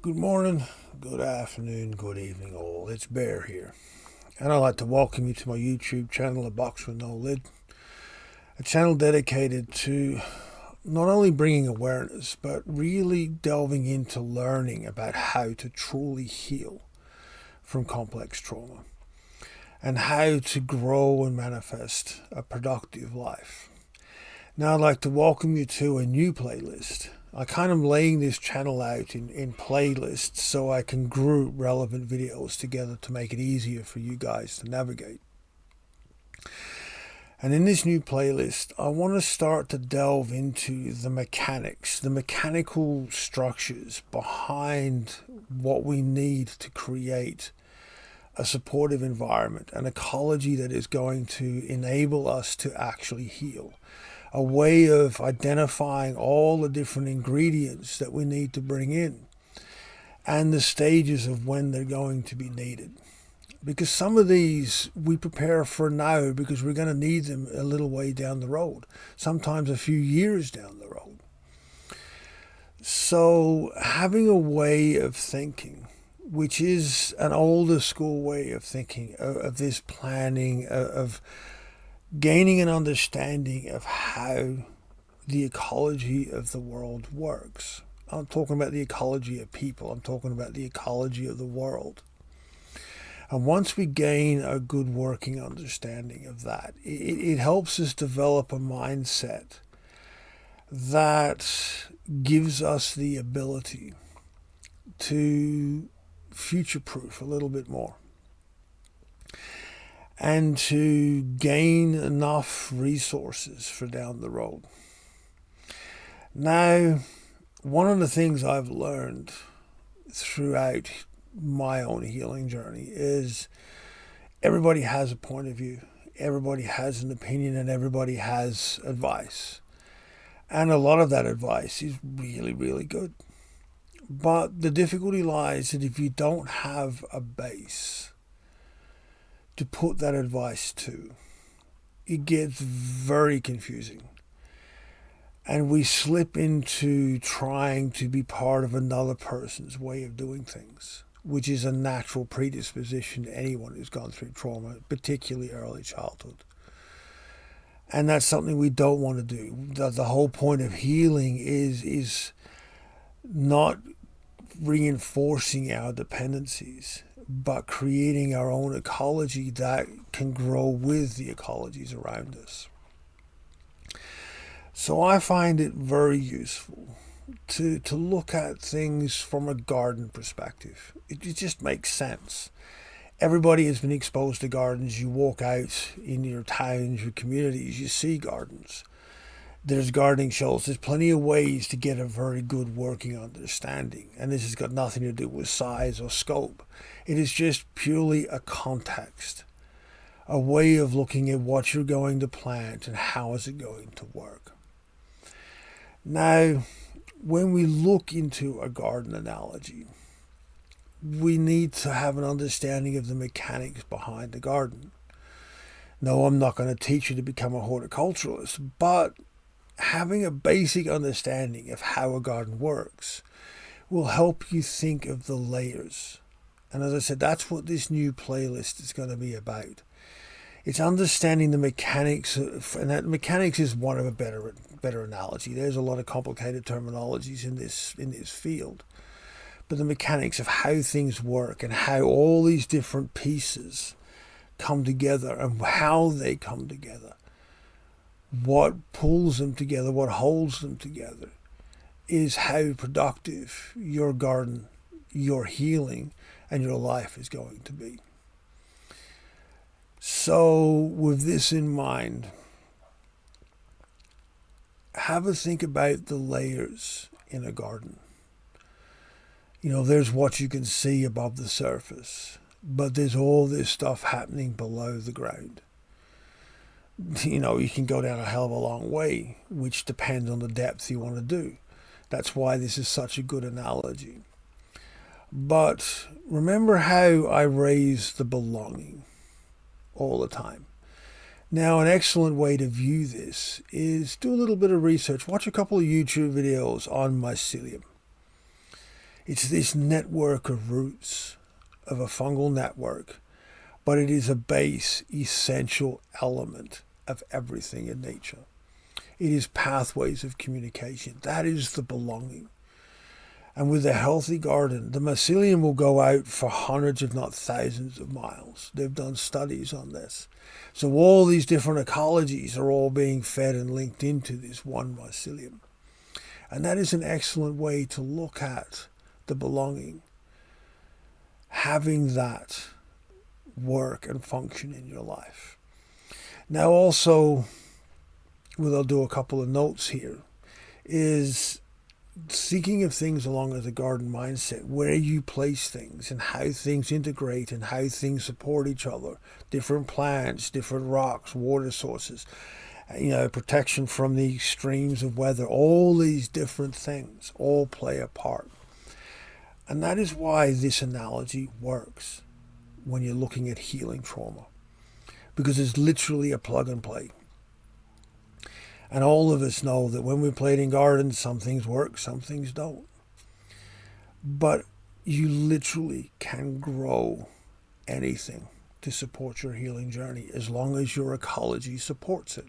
Good morning, good afternoon, good evening, all. It's Bear here, and I'd like to welcome you to my YouTube channel, aboxwithnolid, a channel dedicated to not only bringing awareness, but really delving into learning about how to truly heal from complex trauma and how to grow and manifest a productive life. Now, I'd like to welcome you to a new playlist. I kind of laying this channel out in playlists so I can group relevant videos together to make it easier for you guys to navigate. And in this new playlist, I want to start to delve into the mechanics, the mechanical structures behind what we need to create a supportive environment, an ecology that is going to enable us to actually heal. A way of identifying all the different ingredients that we need to bring in and the stages of when they're going to be needed. Because some of these we prepare for now because we're going to need them a little way down the road, sometimes a few years down the road. So having a way of thinking, which is an older school way of thinking, of this planning, of gaining an understanding of how the ecology of the world works. I'm talking about the ecology of people. I'm talking about the ecology of the world. And once we gain a good working understanding of that, it helps us develop a mindset that gives us the ability to future-proof a little bit more and to gain enough resources for down the road. Now, one of the things I've learned throughout my own healing journey is everybody has a point of view, everybody has an opinion, and everybody has advice. And a lot of that advice is really, really good. But the difficulty lies that if you don't have a base to put that advice to, it gets very confusing. And we slip into trying to be part of another person's way of doing things, which is a natural predisposition to anyone who's gone through trauma, particularly early childhood. And that's something we don't want to do. The whole point of healing is not reinforcing our dependencies, but creating our own ecology that can grow with the ecologies around us. So I find it very useful to look at things from a garden perspective. It just makes sense. Everybody has been exposed to gardens. You walk out in your towns, your communities, you see gardens. There's gardening shows. There's plenty of ways to get a very good working understanding. And this has got nothing to do with size or scope. It is just purely a context, a way of looking at what you're going to plant and how is it going to work. Now, when we look into a garden analogy, we need to have an understanding of the mechanics behind the garden. No, I'm not going to teach you to become a horticulturalist, but having a basic understanding of how a garden works will help you think of the layers. And as I said, that's what this new playlist is going to be about. It's understanding the mechanics, and that mechanics is one of a better analogy. There's a lot of complicated terminologies in this field. But the mechanics of how things work and how all these different pieces come together and how they come together. What pulls them together, what holds them together, is how productive your garden, your healing, and your life is going to be. So, with this in mind, have a think about the layers in a garden. You know, there's what you can see above the surface, but there's all this stuff happening below the ground. You know, you can go down a hell of a long way, which depends on the depth you want to do. That's why this is such a good analogy. But remember how I raise the belonging all the time. Now, an excellent way to view this is do a little bit of research. Watch a couple of YouTube videos on mycelium. It's this network of roots, of a fungal network, but it is a base, essential element of everything in nature. It is pathways of communication. That is the belonging. And with a healthy garden, the mycelium will go out for hundreds, if not thousands of miles. They've done studies on this. So all these different ecologies are all being fed and linked into this one mycelium. And that is an excellent way to look at the belonging. Having that work and function in your life. Now also, I'll do a couple of notes here, is thinking of things along with a garden mindset, where you place things and how things integrate and how things support each other, different plants, different rocks, water sources, protection from the extremes of weather, all these different things all play a part. And that is why this analogy works when you're looking at healing trauma, because it's literally a plug and play. And all of us know that when we're planting gardens, some things work, some things don't. But you literally can grow anything to support your healing journey as long as your ecology supports it.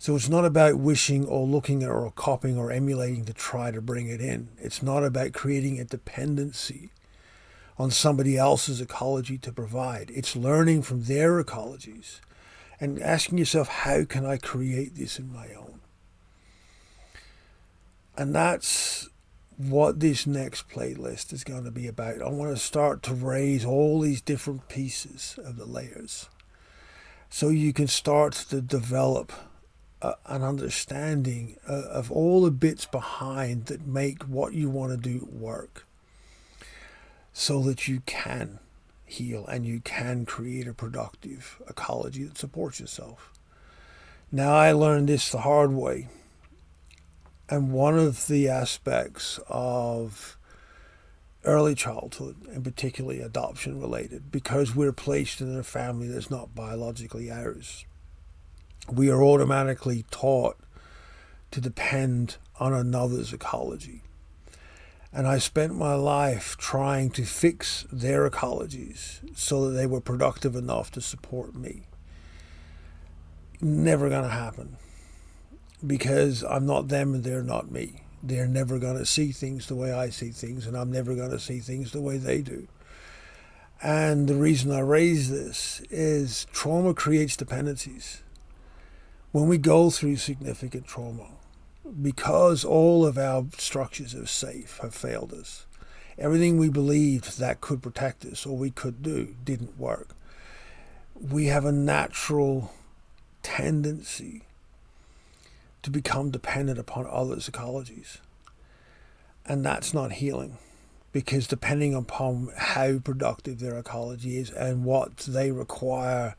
So it's not about wishing or looking at or copying or emulating to try to bring it in. It's not about creating a dependency on somebody else's ecology to provide. It's learning from their ecologies and asking yourself, how can I create this in my own? And that's what this next playlist is going to be about. I want to start to raise all these different pieces of the layers so you can start to develop an understanding of all the bits behind that make what you want to do work, so that you can heal and you can create a productive ecology that supports yourself. Now, I learned this the hard way, and one of the aspects of early childhood, and particularly adoption related, because we're placed in a family that's not biologically ours, we are automatically taught to depend on another's ecology. And I spent my life trying to fix their ecologies so that they were productive enough to support me. Never going to happen, because I'm not them and they're not me. They're never going to see things the way I see things, and I'm never going to see things the way they do. And the reason I raise this is trauma creates dependencies. When we go through significant trauma, because all of our structures of safe have failed us, everything we believed that could protect us or we could do didn't work, we have a natural tendency to become dependent upon others' ecologies. And that's not healing, because depending upon how productive their ecology is and what they require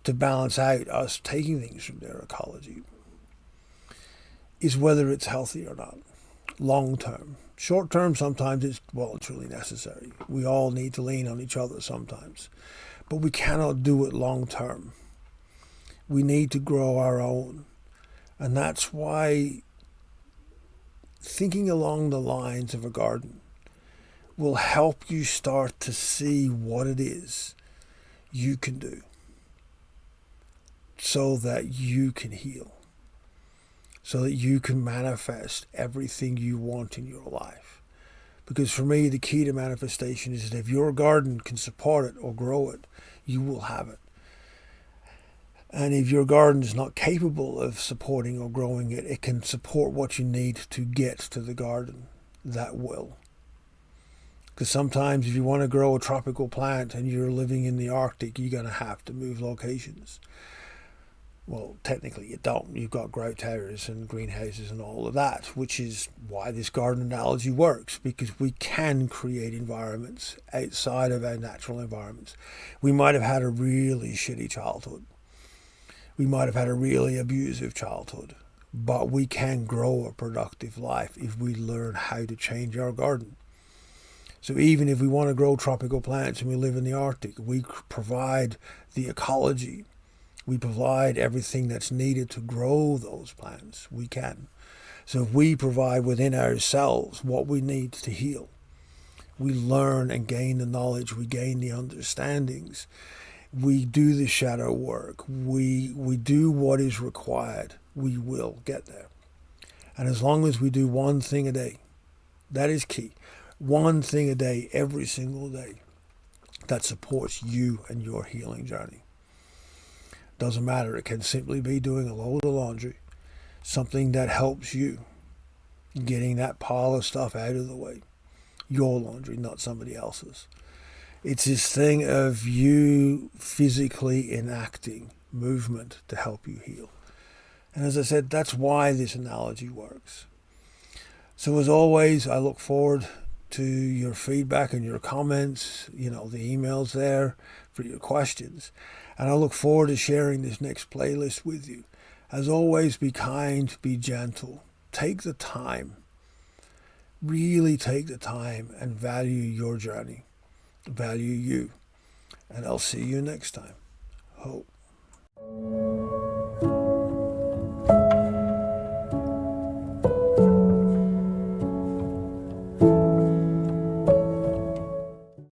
to balance out us taking things from their ecology is whether it's healthy or not, long term. Short term, sometimes it's well and truly necessary. We all need to lean on each other sometimes, but we cannot do it long term. We need to grow our own. And that's why thinking along the lines of a garden will help you start to see what it is you can do so that you can heal, so that you can manifest everything you want in your life. Because for me, the key to manifestation is that if your garden can support it or grow it, you will have it. And if your garden is not capable of supporting or growing it, it can support what you need to get to the garden that will. Because sometimes if you want to grow a tropical plant and you're living in the Arctic, you're going to have to move locations. Well, technically you don't. You've got grow towers and greenhouses and all of that, which is why this garden analogy works, because we can create environments outside of our natural environments. We might have had a really shitty childhood. We might have had a really abusive childhood, but we can grow a productive life if we learn how to change our garden. So even if we want to grow tropical plants and we live in the Arctic, we provide the ecology. We provide everything that's needed to grow those plants. We can. So if we provide within ourselves what we need to heal, we learn and gain the knowledge, we gain the understandings, we do the shadow work, we do what is required, we will get there. And as long as we do one thing a day, that is key. One thing a day, every single day, that supports you and your healing journey. Doesn't matter. It can simply be doing a load of laundry, something that helps you, getting that pile of stuff out of the way. Your laundry, not somebody else's. It's this thing of you physically enacting movement to help you heal. And as I said, that's why this analogy works. So as always, I look forward to your feedback and your comments, the emails there for your questions. And I look forward to sharing this next playlist with you. As always, be kind, be gentle. Take the time. Really take the time and value your journey. Value you. And I'll see you next time. Hope.